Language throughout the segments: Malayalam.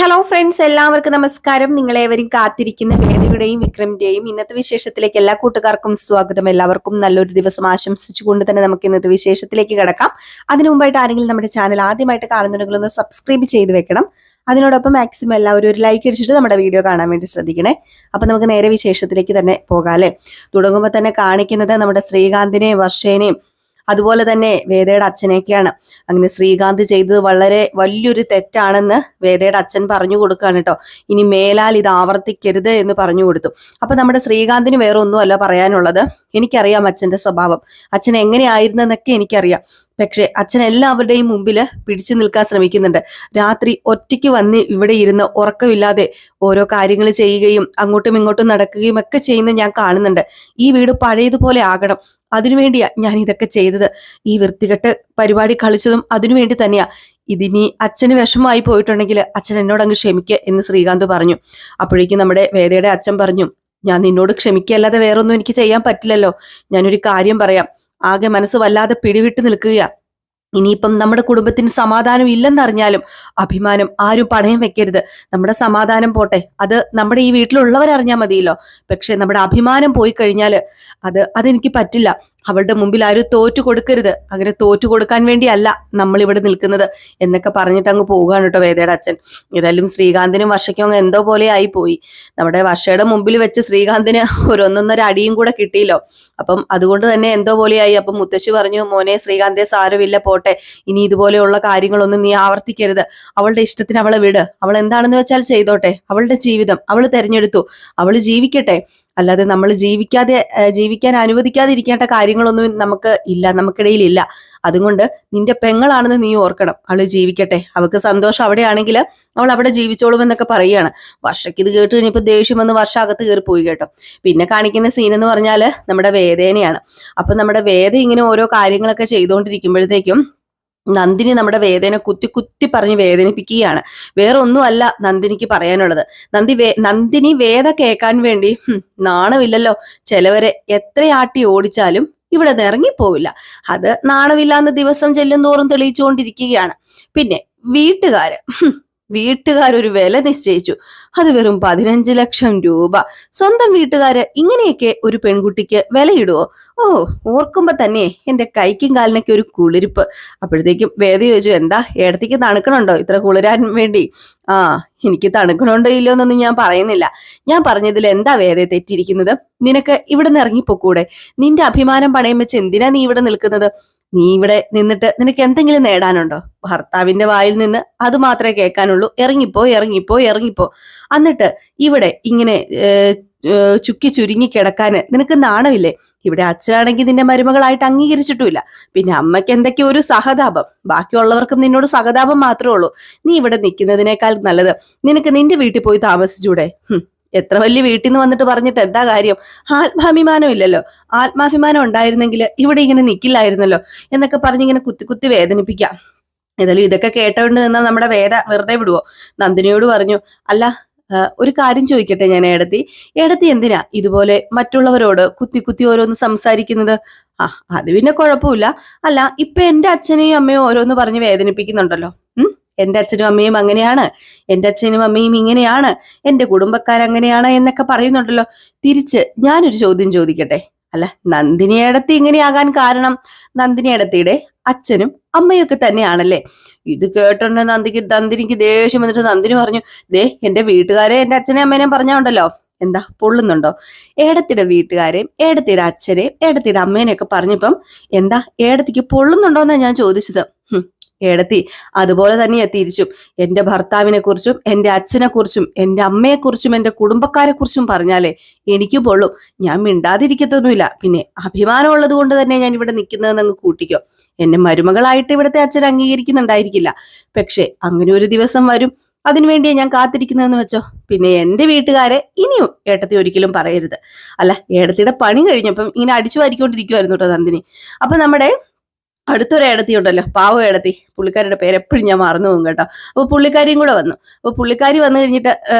ഹലോ ഫ്രണ്ട്സ്, എല്ലാവർക്കും നമസ്കാരം. നിങ്ങളേവരും കാത്തിരിക്കുന്ന വേദിയുടെയും വിക്രമിന്റെയും ഇന്നത്തെ വിശേഷത്തിലേക്ക് എല്ലാ കൂട്ടുകാർക്കും സ്വാഗതം. എല്ലാവർക്കും നല്ലൊരു ദിവസം ആശംസിച്ചുകൊണ്ട് തന്നെ നമുക്ക് ഇന്നത്തെ വിശേഷത്തിലേക്ക് കിടക്കാം. അതിനു മുമ്പായിട്ട് ആരെങ്കിലും നമ്മുടെ ചാനൽ ആദ്യമായിട്ട് കാണുന്നുണ്ടെങ്കിൽ ഒന്ന് സബ്സ്ക്രൈബ് ചെയ്ത് വെക്കണം. അതിനോടൊപ്പം മാക്സിമം എല്ലാവരും ഒരു ലൈക്ക് അടിച്ചിട്ട് നമ്മുടെ വീഡിയോ കാണാൻ വേണ്ടി ശ്രദ്ധിക്കണേ. അപ്പൊ നമുക്ക് നേരെ വിശേഷത്തിലേക്ക് തന്നെ പോകാം അല്ലെ. തുടങ്ങുമ്പോൾ തന്നെ കാണിക്കുന്നത് നമ്മുടെ ശ്രീകാന്തിനെയും വർഷേനെയും അതുപോലെ തന്നെ വേദയുടെ അച്ഛനെയൊക്കെയാണ്. അങ്ങനെ ശ്രീകാന്ത് ചെയ്തത് വളരെ വലിയൊരു തെറ്റാണെന്ന് വേദയുടെ അച്ഛൻ പറഞ്ഞു കൊടുക്കുകയാണ് കേട്ടോ. ഇനി മേലാൽ ഇത് ആവർത്തിക്കരുത് എന്ന് പറഞ്ഞു കൊടുത്തു. അപ്പൊ നമ്മുടെ ശ്രീകാന്തിന് വേറെ ഒന്നുമല്ല പറയാനുള്ളത്. എനിക്കറിയാം അച്ഛന്റെ സ്വഭാവം, അച്ഛൻ എങ്ങനെയായിരുന്നെന്നൊക്കെ എനിക്കറിയാം. പക്ഷെ അച്ഛൻ എല്ലാവരുടെയും മുമ്പിൽ പിടിച്ചു നിൽക്കാൻ ശ്രമിക്കുന്നുണ്ട്. രാത്രി ഒറ്റയ്ക്ക് വന്ന് ഇവിടെ ഇരുന്ന് ഉറക്കമില്ലാതെ ഓരോ കാര്യങ്ങൾ ചെയ്യുകയും അങ്ങോട്ടും ഇങ്ങോട്ടും നടക്കുകയും ഒക്കെ ചെയ്യുന്നത് ഞാൻ കാണുന്നുണ്ട്. ഈ വീട് പഴയതുപോലെ ആകണം, അതിനുവേണ്ടിയാ ഞാൻ ഇതൊക്കെ ചെയ്തത്. ഈ വൃത്തികെട്ട് പരിപാടി കളിച്ചതും അതിനുവേണ്ടി തന്നെയാ. ഇതിനി അച്ഛന് വിഷമമായി പോയിട്ടുണ്ടെങ്കിൽ അച്ഛൻ എന്നോട് അങ്ങ് ക്ഷമിക്കുക എന്ന് ശ്രീകാന്ത് പറഞ്ഞു. അപ്പോഴേക്കും നമ്മുടെ വേദയുടെ അച്ഛൻ പറഞ്ഞു, ഞാൻ നിന്നോട് ക്ഷമിക്കല്ലാതെ വേറൊന്നും എനിക്ക് ചെയ്യാൻ പറ്റില്ലല്ലോ. ഞാനൊരു കാര്യം പറയാം. ആകെ മനസ്സ് വല്ലാതെ പിടിവിട്ട് നിൽക്കുക. ഇനിയിപ്പം നമ്മുടെ കുടുംബത്തിന് സമാധാനം ഇല്ലെന്നറിഞ്ഞാലും അഭിമാനം ആരും പണയം വെക്കരുത്. നമ്മുടെ സമാധാനം പോട്ടെ, അത് നമ്മുടെ ഈ വീട്ടിലുള്ളവരറിഞ്ഞാൽ മതിയല്ലോ. പക്ഷെ നമ്മുടെ അഭിമാനം പോയി കഴിഞ്ഞാൽ അതെനിക്ക് പറ്റില്ല. അവളുടെ മുമ്പിൽ ആരും തോറ്റു കൊടുക്കരുത്. അങ്ങനെ തോറ്റു കൊടുക്കാൻ വേണ്ടിയല്ല നമ്മൾ ഇവിടെ നിൽക്കുന്നത് എന്നൊക്കെ പറഞ്ഞിട്ട് അങ്ങ് പോവുകയാണ് കേട്ടോ വേദയുടെ അച്ഛൻ. ഏതായാലും ശ്രീകാന്തിനും വർഷയ്ക്കും അങ്ങ് എന്തോ പോലെ ആയി പോയി. നമ്മുടെ വർഷയുടെ മുമ്പിൽ വെച്ച് ശ്രീകാന്തിന് ഒന്നൊന്നര അടിയും കൂടെ കിട്ടിയില്ലോ. അപ്പം അതുകൊണ്ട് തന്നെ എന്തോ പോലെയായി. അപ്പം മുത്തശ്ശി പറഞ്ഞു, മോനെ ശ്രീകാന്തെ സാരമില്ല, പോട്ടെ, ഇനി ഇതുപോലെയുള്ള കാര്യങ്ങളൊന്നും നീ ആവർത്തിക്കരുത്. അവളുടെ ഇഷ്ടത്തിന് അവളെ വിട്. അവൾ എന്താണെന്ന് വെച്ചാൽ ചെയ്തോട്ടെ. അവളുടെ ജീവിതം അവൾ തെരഞ്ഞെടുത്തു, അവൾ ജീവിക്കട്ടെ. അല്ലാതെ നമ്മൾ ജീവിക്കാൻ അനുവദിക്കാതിരിക്കേണ്ട കാര്യങ്ങളൊന്നും നമുക്കിടയിൽ ഇല്ല. അതുകൊണ്ട് നിന്റെ പെങ്ങളാണെന്ന് നീ ഓർക്കണം. അവള് ജീവിക്കട്ടെ, അവൾക്ക് സന്തോഷം അവിടെയാണെങ്കിൽ അവൾ അവിടെ ജീവിച്ചോളും എന്നൊക്കെ പറയുകയാണ്. വർഷയ്ക്ക് ഇത് കേട്ട് കഴിഞ്ഞപ്പോൾ ദേഷ്യം വന്ന് വർഷ അകത്ത് കയറി പോയി കേട്ടോ. പിന്നെ കാണിക്കുന്ന സീൻ എന്ന് പറഞ്ഞാൽ നമ്മുടെ വേദേനെയാണ്. അപ്പൊ നമ്മുടെ വേദ ഇങ്ങനെ ഓരോ കാര്യങ്ങളൊക്കെ ചെയ്തുകൊണ്ടിരിക്കുമ്പോഴത്തേക്കും നന്ദിനി നമ്മുടെ വേദന കുത്തി കുത്തി പറഞ്ഞ് വേദനിപ്പിക്കുകയാണ്. വേറെ ഒന്നുമല്ല നന്ദിനിക്ക് പറയാനുള്ളത്. നന്ദിനി വേദ കേൾക്കാൻ വേണ്ടി നാണമില്ലല്ലോ. ചിലവരെ എത്രയാട്ടി ഓടിച്ചാലും ഇവിടെ നിന്ന് ഇറങ്ങിപ്പോവില്ല. അത് നാണമില്ലാന്ന് ദിവസം ചെല്ലും തോറും തെളിയിച്ചുകൊണ്ടിരിക്കുകയാണ്. പിന്നെ വീട്ടുകാരൊരു വില നിശ്ചയിച്ചു. അത് വെറും 15 ലക്ഷം രൂപ. സ്വന്തം വീട്ടുകാര് ഇങ്ങനെയൊക്കെ ഒരു പെൺകുട്ടിക്ക് വിലയിടുവോ? ഓ, ഓർക്കുമ്പോ തന്നെ എന്റെ കൈക്കും കാലിനൊക്കെ ഒരു കുളിരിപ്പ്. അപ്പോഴത്തേക്കും വേദ ചോദിച്ചു, എന്താ ഏടത്തേക്ക് തണുക്കണുണ്ടോ ഇത്ര കുളിരാൻ വേണ്ടി? ആ, എനിക്ക് തണുക്കണുണ്ടോ ഇല്ലയോ എന്നൊന്നും ഞാൻ പറയുന്നില്ല. ഞാൻ പറഞ്ഞതിൽ എന്താ വേദയെ തെറ്റിയിരിക്കുന്നത്? നിനക്ക് ഇവിടെ നിന്ന് ഇറങ്ങിപ്പോക്കൂടെ? നിന്റെ അഭിമാനം പണയം വെച്ച് എന്തിനാ നീ ഇവിടെ നിൽക്കുന്നത്? നീ ഇവിടെ നിന്നിട്ട് നിനക്ക് എന്തെങ്കിലും നേടാനുണ്ടോ? ഭർത്താവിന്റെ വായിൽ നിന്ന് അത് മാത്രമേ കേൾക്കാനുള്ളൂ. ഇറങ്ങിപ്പോ. എന്നിട്ട് ഇവിടെ ഇങ്ങനെ ചുക്കി ചുരുങ്ങി കിടക്കാന് നിനക്ക് നാണമില്ലേ? ഇവിടെ അച്ഛനാണെങ്കിൽ നിന്റെ മരുമകളായിട്ട് അംഗീകരിച്ചിട്ടുമില്ല. പിന്നെ അമ്മയ്ക്ക് എന്തൊക്കെയോ ഒരു സഹതാപം. ബാക്കിയുള്ളവർക്കും നിന്നോട് സഹതാപം മാത്രമേ ഉള്ളൂ. നീ ഇവിടെ നിൽക്കുന്നതിനേക്കാൾ നല്ലത് നിനക്ക് നിന്റെ വീട്ടിൽ പോയി താമസിച്ചൂടെ? എത്ര വലിയ വീട്ടിൽ നിന്ന് വന്നിട്ട് പറഞ്ഞിട്ട് എന്താ കാര്യം? ആത്മാഭിമാനം ഇല്ലല്ലോ. ആത്മാഭിമാനം ഉണ്ടായിരുന്നെങ്കിൽ ഇവിടെ ഇങ്ങനെ നിൽക്കില്ലായിരുന്നല്ലോ എന്നൊക്കെ പറഞ്ഞിങ്ങനെ കുത്തി കുത്തി വേദനിപ്പിക്കാം. ഏതായാലും ഇതൊക്കെ കേട്ടോണ്ട് നിന്നാൽ നമ്മുടെ വേദ വെറുതെ വിടുവോ? നന്ദിനിയോട് പറഞ്ഞു, അല്ല, ഒരു കാര്യം ചോദിക്കട്ടെ ഞാൻ ഏടത്തി എന്തിനാ ഇതുപോലെ മറ്റുള്ളവരോട് കുത്തി കുത്തി ഓരോന്ന് സംസാരിക്കുന്നത്? അത് പിന്നെ കുഴപ്പമില്ല. അല്ല, ഇപ്പൊ എന്റെ അച്ഛനെയും അമ്മയും ഓരോന്ന് പറഞ്ഞ് വേദനിപ്പിക്കുന്നുണ്ടല്ലോ. എന്റെ അച്ഛനും അമ്മയും അങ്ങനെയാണ്, എന്റെ അച്ഛനും അമ്മയും ഇങ്ങനെയാണ്, എന്റെ കുടുംബക്കാരങ്ങനെയാണ് എന്നൊക്കെ പറയുന്നുണ്ടല്ലോ. തിരിച്ച് ഞാനൊരു ചോദ്യം ചോദിക്കട്ടെ. അല്ല, നന്ദിനിയേടത്തി ഇങ്ങനെയാകാൻ കാരണം നന്ദിനിയേടത്തിയുടെ അച്ഛനും അമ്മയൊക്കെ തന്നെയാണല്ലേ? ഇത് കേട്ടോണ്ട് നന്ദിനിക്ക് ദേഷ്യം വന്നിട്ട് നന്ദിനി പറഞ്ഞു, ദേ, എന്റെ വീട്ടുകാരെ എന്റെ അച്ഛനെയും അമ്മേനെയും പറഞ്ഞോണ്ടല്ലോ. എന്താ പൊള്ളുന്നുണ്ടോ? ഏടത്തിയുടെ വീട്ടുകാരെയും ഏടത്തിയുടെ അച്ഛനെയും ഏടത്തിയുടെ അമ്മേനെയൊക്കെ പറഞ്ഞപ്പം എന്താ ഏടത്തിക്ക് പൊള്ളുന്നുണ്ടോന്നാ ഞാൻ ചോദിച്ചത്. ഏടത്തി അതുപോലെ തന്നെയാ തിരിച്ചും. എന്റെ ഭർത്താവിനെ കുറിച്ചും എന്റെ അച്ഛനെ കുറിച്ചും എന്റെ അമ്മയെക്കുറിച്ചും എന്റെ കുടുംബക്കാരെ കുറിച്ചും പറഞ്ഞാലേ എനിക്ക് പൊള്ളും. ഞാൻ മിണ്ടാതിരിക്കത്തൊന്നുമില്ല. പിന്നെ അഭിമാനമുള്ളത് കൊണ്ട് തന്നെ ഞാൻ ഇവിടെ നിൽക്കുന്നതെന്ന് അങ്ങ് കൂട്ടിക്കോ. എന്നെ മരുമകളായിട്ട് ഇവിടുത്തെ അച്ഛൻ അംഗീകരിക്കുന്നുണ്ടായിരിക്കില്ല. പക്ഷെ അങ്ങനെ ഒരു ദിവസം വരും. അതിനുവേണ്ടിയാ ഞാൻ കാത്തിരിക്കുന്നതെന്ന് വെച്ചോ. പിന്നെ എന്റെ വീട്ടുകാരെ ഇനിയും ഏട്ടത്തി ഒരിക്കലും പറയരുത്. അല്ല, ഏടത്തിയുടെ പണി കഴിഞ്ഞപ്പം ഇങ്ങനെ അടിച്ചു വാരിക്കൊണ്ടിരിക്കുവായിരുന്നു കേട്ടോ നന്ദിനി. അപ്പൊ നമ്മുടെ അടുത്തൊരു ഏടത്തി ഉണ്ടല്ലോ, പാവ ഏടത്തി, പുള്ളിക്കാരിയുടെ പേര് എപ്പോഴും ഞാൻ മറന്നു പോകും കേട്ടോ. അപ്പൊ പുള്ളിക്കാരിയും കൂടെ വന്നു. അപ്പൊ പുള്ളിക്കാരി വന്നു കഴിഞ്ഞിട്ട്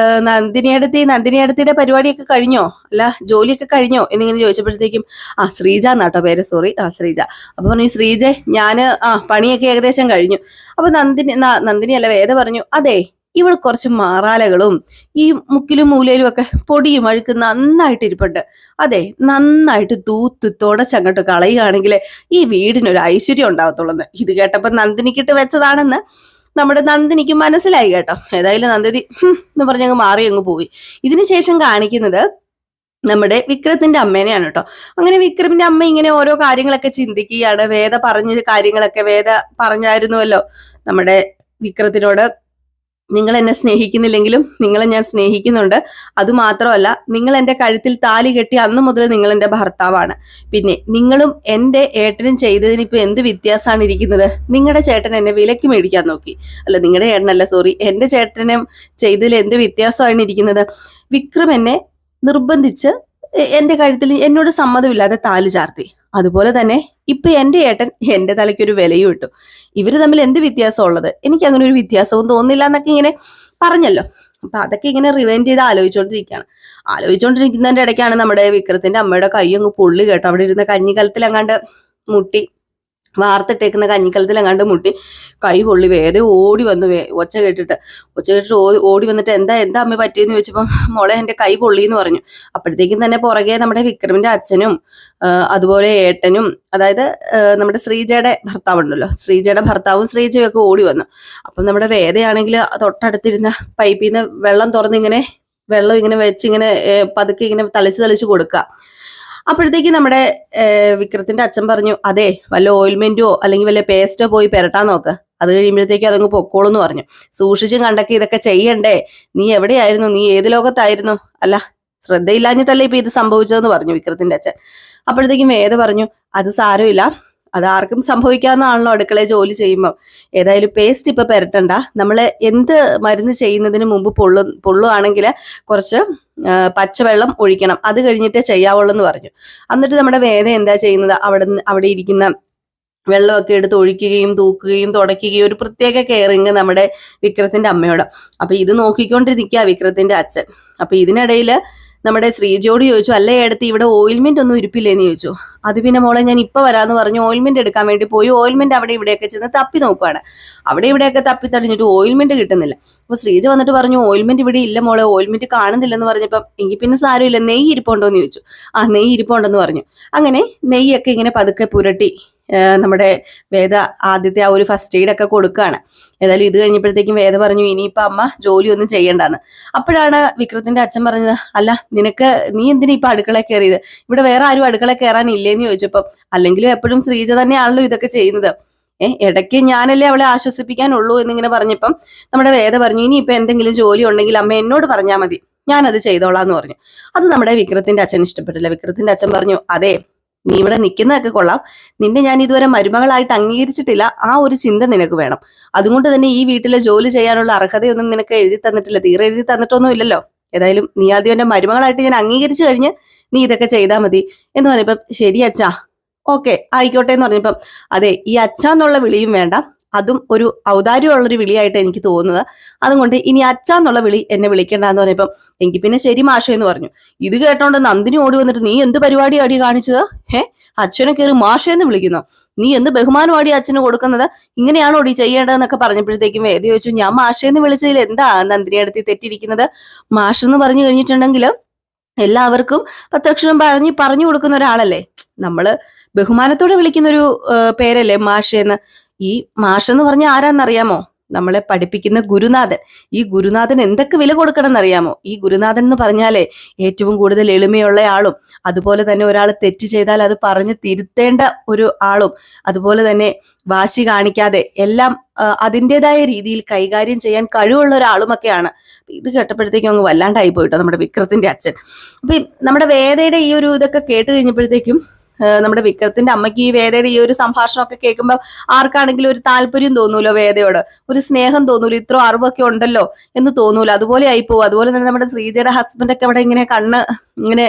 നന്ദിനിയേടത്തിയുടെ പരിപാടിയൊക്കെ കഴിഞ്ഞോ, അല്ല ജോലിയൊക്കെ കഴിഞ്ഞോ എന്നിങ്ങനെ ചോദിച്ചപ്പോഴത്തേക്കും ശ്രീജ എന്നാട്ടോ പേര്, സോറി, ശ്രീജ. അപ്പൊ പറഞ്ഞു, ശ്രീജ, ഞാന് പണിയൊക്കെ ഏകദേശം കഴിഞ്ഞു. അപ്പൊ നന്ദിനി അല്ല വേദ പറഞ്ഞു, അതെ, ഇവിടെ കുറച്ച് മാറാലകളും ഈ മുക്കിലും മൂലയിലും ഒക്കെ പൊടിയും അഴുക്ക് നന്നായിട്ട് ഇരിപ്പുണ്ട്. അതെ, നന്നായിട്ട് തൂത്ത് തുടച്ചങ്ങോട്ട് കളയുകയാണെങ്കിൽ ഈ വീടിനൊരു ഐശ്വര്യം ഉണ്ടാകത്തുള്ളൂ. ഇത് കേട്ടപ്പോൾ നന്ദിനിക്കിട്ട് വെച്ചതാണെന്ന് നമ്മുടെ നന്ദിനിക്ക് മനസ്സിലായി കേട്ടോ. ഏതായാലും നന്ദിനി എന്ന് പറഞ്ഞങ്ങ് മാറി അങ്ങ് പോയി. ഇതിനുശേഷം കാണിക്കുന്നത് നമ്മുടെ വിക്രത്തിന്റെ അമ്മേനെയാണ് കേട്ടോ. അങ്ങനെ വിക്രമിന്റെ അമ്മ ഇങ്ങനെ ഓരോ കാര്യങ്ങളൊക്കെ ചിന്തിക്കുകയാണ്. വേദ പറഞ്ഞ കാര്യങ്ങളൊക്കെ വേദ പറഞ്ഞായിരുന്നുവല്ലോ നമ്മുടെ വിക്രത്തിനോട്, നിങ്ങൾ എന്നെ സ്നേഹിക്കുന്നില്ലെങ്കിലും നിങ്ങളെ ഞാൻ സ്നേഹിക്കുന്നുണ്ട്. അതുമാത്രമല്ല, നിങ്ങൾ എൻ്റെ കഴുത്തിൽ താലി കെട്ടി അന്ന് മുതൽ നിങ്ങൾ എൻ്റെ ഭർത്താവാണ്. പിന്നെ നിങ്ങളും എൻ്റെ ഏട്ടനും ചെയ്തതിന് ഇപ്പൊ എന്ത് വ്യത്യാസമാണ് ഇരിക്കുന്നത്? നിങ്ങളുടെ ചേട്ടൻ എന്നെ വിലക്ക് മേടിക്കാൻ നോക്കി. അല്ല, നിങ്ങളുടെ ചേട്ടനല്ല, സോറി, എൻ്റെ ചേട്ടനും ചെയ്തതിൽ എന്ത് വ്യത്യാസമാണ് ഇരിക്കുന്നത്? വിക്രം എന്നെ നിർബന്ധിച്ച് എൻ്റെ കഴുത്തിൽ എന്നോട് സമ്മതമില്ലാതെ താലി ചാർത്തി. അതുപോലെ തന്നെ ഇപ്പൊ എൻ്റെ ഏട്ടൻ എൻ്റെ തലയ്ക്കൊരു വിലയും ഇട്ടു. ഇവര് തമ്മിൽ എന്ത് വ്യത്യാസം ഉള്ളത്? എനിക്ക് അങ്ങനെ ഒരു വ്യത്യാസവും തോന്നുന്നില്ല എന്നൊക്കെ ഇങ്ങനെ പറഞ്ഞല്ലോ. അപ്പൊ അതൊക്കെ ഇങ്ങനെ റിവൈൻഡ് ചെയ്ത് ആലോചിച്ചുകൊണ്ടിരിക്കുന്നതിന്റെ ഇടയ്ക്കാണ് നമ്മുടെ വിക്രത്തിന്റെ അമ്മയുടെ കൈ അങ്ങ് പൊള്ളി കേട്ടോ. അവിടെ ഇരുന്ന കഞ്ഞിക്കലത്തിൽ അങ്ങാണ്ട് മുട്ടി, വാർത്തിട്ടേക്കുന്ന കഞ്ഞിക്കലത്തിൽ അങ്ങാണ്ട് മുട്ടി കൈ പൊള്ളി. വേദ ഓടി വന്നു, ഒച്ച കേട്ടിട്ട് ഓടി വന്നിട്ട് എന്താ അമ്മ പറ്റിയെന്ന് ചോദിച്ചപ്പം മോളെ എൻ്റെ കൈ പൊള്ളി എന്ന് പറഞ്ഞു. അപ്പോഴത്തേക്കും തന്നെ പുറകെ നമ്മുടെ വിക്രമിന്റെ അച്ഛനും അതുപോലെ ഏട്ടനും, അതായത് നമ്മുടെ ശ്രീജയുടെ ഭർത്താവുണ്ടല്ലോ, ശ്രീജയുടെ ഭർത്താവും ശ്രീജയും ഒക്കെ ഓടി വന്നു. അപ്പം നമ്മുടെ വേദയാണെങ്കിൽ തൊട്ടടുത്തിരുന്ന പൈപ്പിൽ നിന്ന് വെള്ളം ഇങ്ങനെ വെച്ചിങ്ങനെ പതുക്കെ ഇങ്ങനെ തളിച്ച് കൊടുക്കുക. അപ്പോഴത്തേക്ക് നമ്മുടെ വിക്രത്തിന്റെ അച്ഛൻ പറഞ്ഞു, അതെ, വല്ല ഓയിൽമെന്റോ അല്ലെങ്കിൽ വല്ല പേസ്റ്റോ പോയി പെരട്ടാൻ നോക്ക്, അത് കഴിയുമ്പോഴത്തേക്ക് അതങ്ങ് പൊക്കോളൂന്ന് പറഞ്ഞു. സൂക്ഷിച്ചും കണ്ടൊക്കെ ഇതൊക്കെ ചെയ്യണ്ടേ? നീ എവിടെയായിരുന്നു? നീ ഏത് ലോകത്തായിരുന്നു? അല്ല, ശ്രദ്ധയില്ലാഞ്ഞിട്ടല്ലേ ഇപ്പൊ ഇത് സംഭവിച്ചതെന്ന് പറഞ്ഞു വിക്രത്തിന്റെ അച്ഛൻ. അപ്പോഴത്തേക്കും വേദ പറഞ്ഞു, അത് സാരമില്ല, അത് ആർക്കും സംഭവിക്കാവുന്നതാണല്ലോ അടുക്കളയിൽ ജോലി ചെയ്യുമ്പോൾ. ഏതായാലും പേസ്റ്റ് ഇപ്പൊ പെരട്ടണ്ട, നമ്മള് എന്ത് മരുന്ന് ചെയ്യുന്നതിന് മുമ്പ് പൊള്ളുവാണെങ്കിൽ കുറച്ച് പച്ചവെള്ളം ഒഴിക്കണം, അത് കഴിഞ്ഞിട്ടേ ചെയ്യാവുള്ളൂ എന്ന് പറഞ്ഞു. എന്നിട്ട് നമ്മുടെ വേദ എന്താ ചെയ്യുന്നത്? അവിടെ ഇരിക്കുന്ന വെള്ളമൊക്കെ എടുത്ത് ഒഴിക്കുകയും തൂക്കുകയും തുടയ്ക്കുകയും ഒരു പ്രത്യേക കെയറിങ് നമ്മുടെ വിക്രത്തിന്റെ അമ്മയോട്. അപ്പൊ ഇത് നോക്കിക്കൊണ്ടിരിക്കുക വിക്രത്തിന്റെ അച്ഛൻ. അപ്പൊ ഇതിനിടയിൽ നമ്മുടെ ശ്രീജയോട് ചോദിച്ചു, അല്ലേ എടുത്ത് ഇവിടെ ഓയിൽമെന്റ് ഒന്നും ഇരിപ്പില്ലേന്ന് ചോദിച്ചു. അത് പിന്നെ മോളെ ഞാൻ ഇപ്പൊ വരാന്ന് പറഞ്ഞു ഓയിൽമെന്റ് എടുക്കാൻ വേണ്ടി പോയി. ഓയിൽമെന്റ് അവിടെ ഇവിടെയൊക്കെ ചെന്ന് തപ്പി നോക്കുവാണ്. അവിടെ ഇവിടെയൊക്കെ തപ്പി തടിഞ്ഞിട്ട് ഓയിൽമെന്റ് കിട്ടുന്നില്ല. അപ്പൊ ശ്രീജ വന്നിട്ട് പറഞ്ഞു, ഓയിൽമെന്റ് ഇവിടെ ഇല്ല മോളെ, ഓയിൽമെന്റ് കാണുന്നില്ലെന്ന് പറഞ്ഞപ്പം എങ്കിൽ പിന്നെ സാരമില്ല, നെയ്യ് ഇരിപ്പുണ്ടോന്ന് ചോദിച്ചു. നെയ്യ് ഇരിപ്പുണ്ടെന്ന് പറഞ്ഞു. അങ്ങനെ നെയ്യൊക്കെ ഇങ്ങനെ പതുക്കെ പുരട്ടി നമ്മുടെ വേദ ആദ്യത്തെ ആ ഒരു ഫസ്റ്റ് എയ്ഡ് ഒക്കെ കൊടുക്കുകയാണ്. ഏതായാലും ഇത് കഴിഞ്ഞപ്പോഴത്തേക്കും വേദ പറഞ്ഞു, ഇനിയിപ്പൊ അമ്മ ജോലിയൊന്നും ചെയ്യണ്ടെന്ന്. അപ്പോഴാണ് വിക്രത്തിന്റെ അച്ഛൻ പറഞ്ഞത്, അല്ല നീ എന്തിനാ ഇപ്പൊ അടുക്കള കയറിയത്? ഇവിടെ വേറെ ആരും അടുക്കള കയറാനില്ലേന്ന് ചോദിച്ചപ്പം, അല്ലെങ്കിലും എപ്പോഴും ശ്രീജ തന്നെയാണല്ലോ ഇതൊക്കെ ചെയ്യുന്നത്, ഇടയ്ക്ക് ഞാനല്ലേ അവളെ ആശ്വസിപ്പിക്കാനുള്ളൂ എന്നിങ്ങനെ പറഞ്ഞപ്പം നമ്മുടെ വേദ പറഞ്ഞു, ഇനിയിപ്പൊ എന്തെങ്കിലും ജോലി ഉണ്ടെങ്കിൽ അമ്മ എന്നോട് പറഞ്ഞാൽ മതി, ഞാനത് ചെയ്തോളാന്ന് പറഞ്ഞു. അത് നമ്മുടെ വിക്രത്തിന്റെ അച്ഛൻ ഇഷ്ടപ്പെട്ടില്ല. വിക്രത്തിന്റെ അച്ഛൻ പറഞ്ഞു, അതെ, നീ ഇവിടെ നിൽക്കുന്നതൊക്കെ കൊള്ളാം, നിന്നെ ഞാൻ ഇതുവരെ മരുമകളായിട്ട് അംഗീകരിച്ചിട്ടില്ല, ആ ഒരു ചിന്ത നിനക്ക് വേണം. അതുകൊണ്ട് തന്നെ ഈ വീട്ടിലെ ജോലി ചെയ്യാനുള്ള അർഹതയൊന്നും നിനക്ക് എഴുതി തന്നിട്ടില്ല, തീരെ എഴുതി തന്നിട്ടൊന്നും ഇല്ലല്ലോ. ഏതായാലും നീ ആദ്യം എന്റെ മരുമകളായിട്ട് ഞാൻ അംഗീകരിച്ചു കഴിഞ്ഞ് നീ ഇതൊക്കെ ചെയ്താൽ മതി എന്ന് പറഞ്ഞപ്പം, ശരി അച്ഛാ, ഓക്കെ ആയിക്കോട്ടെ എന്ന് പറഞ്ഞപ്പം, അതെ, ഈ അച്ഛാന്നുള്ള വിളിയും വേണ്ട, അതും ഒരു ഔദാര്യമുള്ളൊരു വിളിയായിട്ട് എനിക്ക് തോന്നുന്നത്, അതുകൊണ്ട് ഇനി അച്ഛാന്നുള്ള വിളി എന്നെ വിളിക്കണ്ടെന്ന് പറഞ്ഞപ്പം, എങ്കിൽ പിന്നെ ശരി മാഷേ എന്ന് പറഞ്ഞു. ഇത് കേട്ടോണ്ട് നന്ദിനി ഓടി വന്നിട്ട്, നീ എന്ത് പരിപാടിയാടി കാണിച്ചത്? അച്ഛനെ കയറി മാഷേന്ന് വിളിക്കുന്നു, നീ എന്ത് ബഹുമാനമാടി അച്ഛന് കൊടുക്കുന്നത്? ഇങ്ങനെയാണോ ഓടി ചെയ്യേണ്ടതെന്നൊക്കെ പറഞ്ഞപ്പോഴത്തേക്കും വേദി ചോദിച്ചു, ഞാൻ മാഷേന്ന് വിളിച്ചതിൽ എന്താ നന്ദിനി അടുത്ത് തെറ്റിരിക്കുന്നത്? മാഷെന്ന് പറഞ്ഞു കഴിഞ്ഞിട്ടുണ്ടെങ്കിൽ എല്ലാവർക്കും പ്രത്യക്ഷണം പറഞ്ഞു കൊടുക്കുന്ന ഒരാളല്ലേ, നമ്മള് ബഹുമാനത്തോടെ വിളിക്കുന്നൊരു പേരല്ലേ മാഷേന്ന്. ഈ മാഷെന്ന് പറഞ്ഞ ആരാന്നറിയാമോ? നമ്മളെ പഠിപ്പിക്കുന്ന ഗുരുനാഥൻ. ഈ ഗുരുനാഥൻ എന്തൊക്കെ വില കൊടുക്കണം എന്നറിയാമോ? ഈ ഗുരുനാഥൻ എന്ന് പറഞ്ഞാലേ ഏറ്റവും കൂടുതൽ എളിമയുള്ള ആളും, അതുപോലെ തന്നെ ഒരാൾ തെറ്റ് ചെയ്താൽ അത് പറഞ്ഞ് തിരുത്തേണ്ട ഒരു ആളും, അതുപോലെ തന്നെ വാശി കാണിക്കാതെ എല്ലാം അതിൻ്റെതായ രീതിയിൽ കൈകാര്യം ചെയ്യാൻ കഴിവുള്ള ഒരാളുമൊക്കെയാണ്. ഇത് കേട്ടപ്പോഴത്തേക്കും അങ്ങ് വല്ലാണ്ടായി പോയിട്ടോ നമ്മുടെ വിക്രത്തിന്റെ അച്ഛൻ. അപ്പൊ നമ്മുടെ വേദയുടെ ഈ ഒരു ഇതൊക്കെ കേട്ട് കഴിഞ്ഞപ്പോഴത്തേക്കും നമ്മുടെ വിക്രത്തിന്റെ അമ്മയ്ക്ക് ഈ വേദയുടെ ഈ ഒരു സംഭാഷണമൊക്കെ കേൾക്കുമ്പോൾ ആർക്കാണെങ്കിലും ഒരു താല്പര്യം തോന്നൂലോ, വേദയോട് ഒരു സ്നേഹം തോന്നൂല, ഇത്ര അറിവൊക്കെ ഉണ്ടല്ലോ എന്ന് തോന്നൂല. അതുപോലെ ആയിപ്പോവും. അതുപോലെ തന്നെ നമ്മുടെ ശ്രീജയുടെ ഹസ്ബൻഡൊക്കെ അവിടെ ഇങ്ങനെ കണ്ണ് ഇങ്ങനെ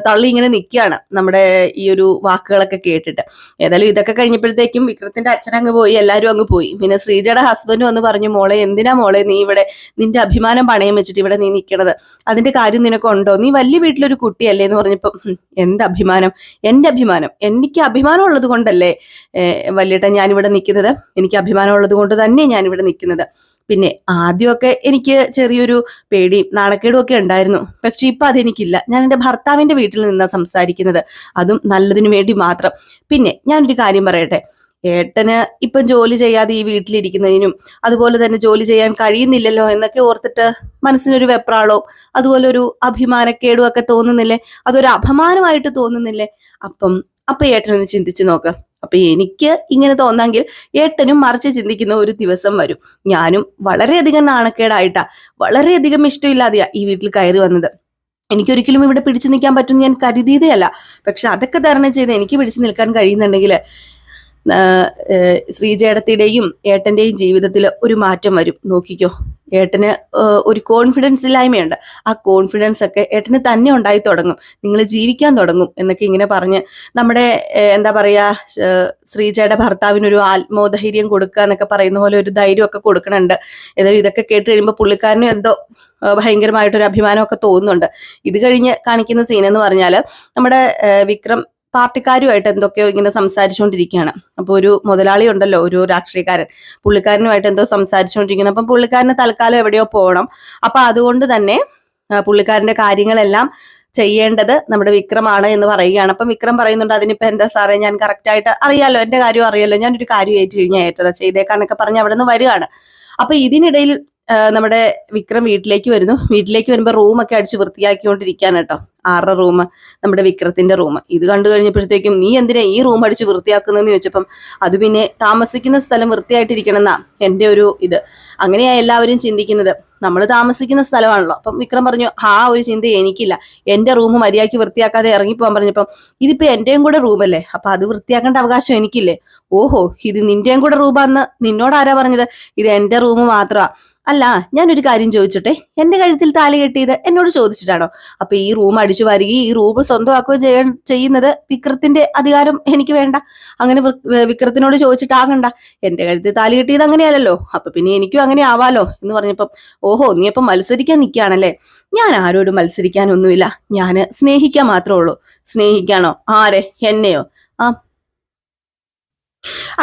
തള്ളി ഇങ്ങനെ നിൽക്കുകയാണ് നമ്മുടെ ഈ ഒരു വാക്കുകളൊക്കെ കേട്ടിട്ട്. ഏതായാലും ഇതൊക്കെ കഴിഞ്ഞപ്പോഴത്തേക്കും വിക്രത്തിന്റെ അച്ഛൻ അങ്ങ് പോയി, എല്ലാവരും അങ്ങ് പോയി. പിന്നെ ശ്രീജയുടെ ഹസ്ബൻഡ് വന്ന് പറഞ്ഞു, മോളെ എന്തിനാ മോളെ നീ ഇവിടെ നിന്റെ അഭിമാനം പണയം വെച്ചിട്ട് ഇവിടെ നീ നിൽക്കണത്? അതിന്റെ കാര്യം നിനക്കുണ്ടോ? നീ വലിയ വീട്ടിലൊരു കുട്ടിയല്ലേ എന്ന് പറഞ്ഞപ്പോ, എന്ത് അഭിമാനം? എന്റെ അഭിമാനം, എനിക്ക് അഭിമാനം ഉള്ളത് കൊണ്ടല്ലേ വല്യേട്ടൻ ഞാനിവിടെ നിൽക്കുന്നത്, എനിക്ക് അഭിമാനം ഉള്ളത് കൊണ്ട് തന്നെ ഞാനിവിടെ നിൽക്കുന്നത്. പിന്നെ ആദ്യമൊക്കെ എനിക്ക് ചെറിയൊരു പേടിയും നാണക്കേടും ഒക്കെ ഉണ്ടായിരുന്നു. പക്ഷെ ഇപ്പൊ അതെനിക്കില്ല. ഞാൻ എൻ്റെ ഭർത്താവിന്റെ വീട്ടിൽ നിന്നാ സംസാരിക്കുന്നത്, അതും നല്ലതിനു വേണ്ടി മാത്രം. പിന്നെ ഞാനൊരു കാര്യം പറയട്ടെ, ഏട്ടന് ഇപ്പം ജോലി ചെയ്യാതെ ഈ വീട്ടിലിരിക്കുന്നതിനും അതുപോലെ തന്നെ ജോലി ചെയ്യാൻ കഴിയുന്നില്ലല്ലോ എന്നൊക്കെ ഓർത്തിട്ട് മനസ്സിനൊരു വെപ്രാളവും അതുപോലെ ഒരു അഭിമാനക്കേടും ഒക്കെ തോന്നുന്നില്ലേ? അതൊരു അപമാനമായിട്ട് തോന്നുന്നില്ലേ? അപ്പൊ ഏട്ടനൊന്ന് ചിന്തിച്ചു നോക്ക്. അപ്പൊ എനിക്ക് ഇങ്ങനെ തോന്നാമെങ്കിൽ ഏട്ടനും മറിച്ച് ചിന്തിക്കുന്ന ഒരു ദിവസം വരും. ഞാനും വളരെയധികം നാണക്കേടായിട്ടാ, വളരെയധികം ഇഷ്ടമില്ലാതെയാ ഈ വീട്ടിൽ കയറി വന്നത്. എനിക്കൊരിക്കലും ഇവിടെ പിടിച്ചു നിൽക്കാൻ പറ്റുമെന്ന് ഞാൻ കരുതിയതേ അല്ല. പക്ഷെ അതൊക്കെ തരണം ചെയ്ത് എനിക്ക് പിടിച്ചു നിൽക്കാൻ കഴിയുന്നുണ്ടെങ്കിൽ ശ്രീജേടത്തിയുടെയും ഏട്ടന്റെയും ജീവിതത്തിൽ ഒരു മാറ്റം വരും. നോക്കിക്കോ, ഏട്ടന് ഒരു കോൺഫിഡൻസ് ഇല്ലായ്മയുണ്ട്. ആ കോൺഫിഡൻസ് ഒക്കെ ഏട്ടന് തന്നെ ഉണ്ടായി തുടങ്ങും. നിങ്ങൾ ജീവിക്കാൻ തുടങ്ങും എന്നൊക്കെ ഇങ്ങനെ പറഞ്ഞ് നമ്മുടെ എന്താ പറയാ, ശ്രീജയുടെ ഭർത്താവിനൊരു ആത്മോധൈര്യം കൊടുക്കുക എന്നൊക്കെ പറയുന്ന പോലെ ഒരു ധൈര്യമൊക്കെ കൊടുക്കണുണ്ട്. ഏതായാലും ഇതൊക്കെ കേട്ട് കഴിയുമ്പോൾ പുള്ളിക്കാരനും എന്തോ ഭയങ്കരമായിട്ടൊരു അഭിമാനമൊക്കെ തോന്നുന്നുണ്ട്. ഇത് കഴിഞ്ഞ് കാണിക്കുന്ന സീൻ എന്ന് പറഞ്ഞാൽ നമ്മുടെ വിക്രം പാർട്ടിക്കാരുമായിട്ട് എന്തൊക്കെയോ ഇങ്ങനെ സംസാരിച്ചുകൊണ്ടിരിക്കുകയാണ്. അപ്പോൾ ഒരു മുതലാളി ഉണ്ടല്ലോ, ഒരു രാഷ്ട്രീയക്കാരൻ, പുള്ളിക്കാരനുമായിട്ട് എന്തോ സംസാരിച്ചുകൊണ്ടിരിക്കുന്നു. അപ്പം പുള്ളിക്കാരന് തൽക്കാലം എവിടെയോ പോകണം. അപ്പൊ അതുകൊണ്ട് തന്നെ പുള്ളിക്കാരന്റെ കാര്യങ്ങളെല്ലാം ചെയ്യേണ്ടത് നമ്മുടെ വിക്രമാണ് എന്ന് പറയുകയാണ്. അപ്പം വിക്രം പറയുന്നുണ്ട്, അതിനിപ്പോ എന്താ സാറേ, ഞാൻ കറക്റ്റ് ആയിട്ട് അറിയാലോ, എന്റെ കാര്യം അറിയാലോ, ഞാനൊരു കാര്യം ഏറ്റു കഴിഞ്ഞാൽ ഏറ്റതാ ചെയ്തേക്കാന്നൊക്കെ പറഞ്ഞ് അവിടെ നിന്ന് വരികയാണ്. അപ്പൊ ഇതിനിടയിൽ നമ്മുടെ വിക്രം വീട്ടിലേക്ക് വരുന്നു. വീട്ടിലേക്ക് വരുമ്പോൾ റൂമൊക്കെ അടിച്ച് വൃത്തിയാക്കിക്കൊണ്ടിരിക്കുകയാണ് കേട്ടോ. 6 റൂം, നമ്മുടെ വിക്രത്തിന്റെ റൂം. ഇത് കണ്ടു കഴിഞ്ഞപ്പോഴത്തേക്കും നീ എന്തിനാ ഈ റൂം അടിച്ച് വൃത്തിയാക്കുന്നതെന്ന് ചോദിച്ചപ്പം അത് പിന്നെ താമസിക്കുന്ന സ്ഥലം വൃത്തിയായിട്ടിരിക്കണം എന്നാ എൻ്റെ ഒരു ഇത്. അങ്ങനെയാ എല്ലാവരും ചിന്തിക്കുന്നത്, നമ്മൾ താമസിക്കുന്ന സ്ഥലമാണല്ലോ. അപ്പം വിക്രം പറഞ്ഞു, ആ ഒരു ചിന്ത എനിക്കില്ല, എൻ്റെ റൂം മര്യാദയ്ക്ക് വൃത്തിയാക്കാതെ ഇറങ്ങിപ്പോകാൻ പറഞ്ഞപ്പം ഇതിപ്പോ എന്റെയും കൂടെ റൂമല്ലേ, അപ്പൊ അത് വൃത്തിയാക്കേണ്ട അവകാശം എനിക്കില്ലേ? ഓഹോ, ഇത് നിന്റെയും കൂടെ റൂമാന്ന് നിന്നോട് ആരാ പറഞ്ഞത്? ഇത് എന്റെ റൂം മാത്രമാ. അല്ല, ഞാനൊരു കാര്യം ചോദിച്ചോട്ടെ, എന്റെ കഴുത്തിൽ താലി കെട്ടിയത് എന്നോട് ചോദിച്ചിട്ടാണോ? അപ്പൊ ഈ റൂം അടിച്ചു വരികയും ഈ റൂം സ്വന്തമാക്കുകയും ചെയ്യുന്നത് വിക്രത്തിന്റെ അധികാരം എനിക്ക് വേണ്ട. അങ്ങനെ വിക്രത്തിനോട് ചോദിച്ചിട്ടാകണ്ട. എന്റെ കഴുത്തിൽ താലി കെട്ടിയത് അങ്ങനെയല്ലല്ലോ, അപ്പൊ പിന്നെ എനിക്കും അങ്ങനെ ആവാലോ എന്ന് പറഞ്ഞപ്പം, ഓഹോ, നീ അപ്പം മത്സരിക്കാൻ നിൽക്കുകയാണല്ലേ? ഞാൻ ആരോടും മത്സരിക്കാനൊന്നുമില്ല, ഞാന് സ്നേഹിക്കാൻ മാത്രമേ ഉള്ളൂ. സ്നേഹിക്കാനോ? ആരെ? എന്നെയോ? ആ,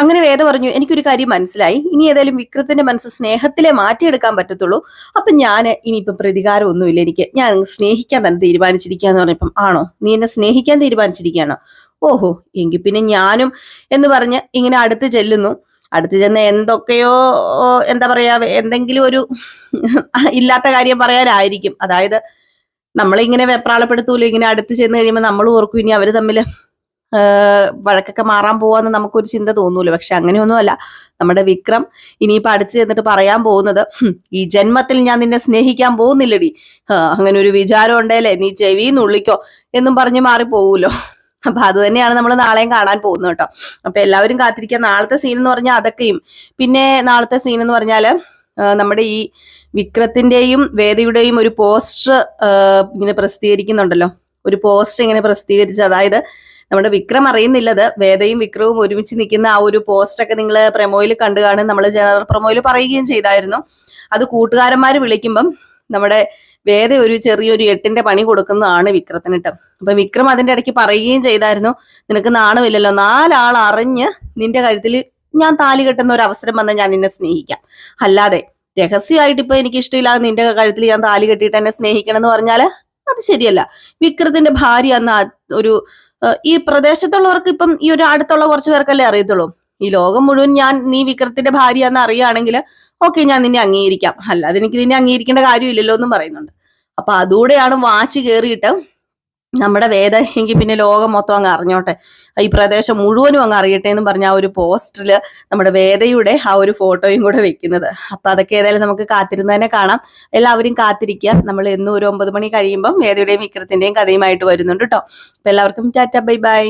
അങ്ങനെ വേദ പറഞ്ഞു, എനിക്കൊരു കാര്യം മനസ്സിലായി, ഇനി ഏതായാലും വിക്രത്തിന്റെ മനസ്സ് സ്നേഹത്തിലെ മാറ്റിയെടുക്കാൻ പറ്റത്തുള്ളൂ. അപ്പൊ ഞാൻ ഇനിയിപ്പം പ്രതികാരം ഒന്നുമില്ല, ഞാൻ സ്നേഹിക്കാൻ തന്നെ തീരുമാനിച്ചിരിക്കുകയെന്ന് പറഞ്ഞപ്പം, ആണോ, നീ എന്നെ സ്നേഹിക്കാൻ തീരുമാനിച്ചിരിക്കുകയാണോ? ഓഹോ, എങ്കിൽ പിന്നെ ഞാനും എന്ന് പറഞ്ഞ് ഇങ്ങനെ അടുത്ത് ചെല്ലുന്നു. അടുത്ത് ചെന്ന് എന്തൊക്കെയോ എന്താ പറയാ, എന്തെങ്കിലും ഒരു ഇല്ലാത്ത കാര്യം പറയാനായിരിക്കും. അതായത് നമ്മളിങ്ങനെ വെപ്രാളപ്പെടുത്തൂലോ, ഇങ്ങനെ അടുത്ത് ചെന്ന് കഴിയുമ്പോൾ നമ്മൾ ഓർക്കും ഇനി അവര് തമ്മിൽ വഴക്കൊക്കെ മാറാൻ പോവാന്ന് നമുക്കൊരു ചിന്ത തോന്നൂല്ലോ. പക്ഷെ അങ്ങനെയൊന്നുമല്ല. നമ്മുടെ വിക്രം ഇനിയിപ്പൊ അടുത്ത് ചെന്നിട്ട് പറയാൻ പോകുന്നത്, ഈ ജന്മത്തിൽ ഞാൻ നിന്നെ സ്നേഹിക്കാൻ പോകുന്നില്ലടി, അങ്ങനെ ഒരു വിചാരം ഉണ്ടേലേ നീ ചെവിന്ന് ഉള്ളിക്കോ എന്നും പറഞ്ഞ് മാറിപ്പോകൂലോ. അപ്പൊ അത് തന്നെയാണ് നമ്മൾ നാളെയും കാണാൻ പോകുന്നത് കേട്ടോ. അപ്പൊ എല്ലാവരും കാത്തിരിക്കുക. നാളത്തെ സീൻ എന്ന് പറഞ്ഞാൽ അതൊക്കെയും, പിന്നെ നാളത്തെ സീൻ എന്ന് പറഞ്ഞാല് നമ്മുടെ ഈ വിക്രത്തിന്റെയും വേദയുടെയും ഒരു പോസ്റ്റർ ഇങ്ങനെ പ്രസിദ്ധീകരിക്കുന്നുണ്ടല്ലോ. ഒരു പോസ്റ്റർ ഇങ്ങനെ പ്രസിദ്ധീകരിച്ച്, അതായത് നമ്മുടെ വിക്രം അറിയുന്നില്ലത്, വേദയും വിക്രവും ഒരുമിച്ച് നിൽക്കുന്ന ആ ഒരു പോസ്റ്ററൊക്കെ നിങ്ങൾ പ്രമോയിൽ കണ്ടു കാണും. നമ്മൾ ജനറൽ പ്രമോയിൽ പറയുകയും ചെയ്തായിരുന്നു. അത് കൂട്ടുകാരന്മാർ വിളിക്കുമ്പം നമ്മുടെ വേദ ഒരു ചെറിയൊരു 8ന്റെ പണി കൊടുക്കുന്നതാണ് വിക്രത്തിനിട്ട്. അപ്പൊ വിക്രം അതിന്റെ ഇടയ്ക്ക് പറയുകയും ചെയ്തായിരുന്നു, നിനക്ക് നാണമില്ലല്ലോ, 4 ആൾ അറിഞ്ഞ് നിന്റെ കഴുത്തിൽ ഞാൻ താലി കെട്ടുന്ന ഒരു അവസരം വന്നാൽ ഞാൻ നിന്നെ സ്നേഹിക്കാം, അല്ലാതെ രഹസ്യമായിട്ട് ഇപ്പൊ എനിക്ക് ഇഷ്ടമില്ലാതെ നിന്റെ കഴുത്തിൽ ഞാൻ താലി കെട്ടിയിട്ട് എന്നെ സ്നേഹിക്കണം എന്ന് പറഞ്ഞാല് അത് ശരിയല്ല. വിക്രത്തിന്റെ ഭാര്യ എന്ന ഒരു ഈ പ്രദേശത്തുള്ളവർക്ക് ഇപ്പം ഈ ഒരു അടുത്തുള്ള കുറച്ച് പേർക്കല്ലേ അറിയത്തുള്ളൂ. ഈ ലോകം മുഴുവൻ നീ വിക്രത്തിന്റെ ഭാര്യ എന്ന് അറിയുകയാണെങ്കിൽ ഓക്കെ, ഞാൻ നിന്നെ അംഗീകരിക്കാം, അല്ലാതെ എനിക്ക് നിന്നെ അംഗീകരിക്കേണ്ട കാര്യമില്ലല്ലോ എന്നും പറയുന്നുണ്ട്. അപ്പൊ അതുകൂടെയാണ് വാശി കയറിയിട്ട് നമ്മുടെ വേദ എങ്കിൽ പിന്നെ ലോകം മൊത്തം അങ്ങ് അറിഞ്ഞോട്ടെ, ഈ പ്രദേശം മുഴുവനും അങ്ങ് അറിയട്ടെ എന്ന് പറഞ്ഞ ആ ഒരു പോസ്റ്ററില് നമ്മുടെ വേദയുടെ ആ ഒരു ഫോട്ടോയും കൂടെ വെക്കുന്നത്. അപ്പൊ അതൊക്കെ ഏതായാലും നമുക്ക് കാത്തിരുന്ന് തന്നെ കാണാം. എല്ലാവരും കാത്തിരിക്കുക. നമ്മൾ എന്നും ഒരു 9 മണി കഴിയുമ്പം വേദയുടെയും വിക്രത്തിന്റെയും കഥയുമായിട്ട് വരുന്നുണ്ട് കേട്ടോ. അപ്പൊ എല്ലാവർക്കും ടാറ്റ, ബൈ ബൈ.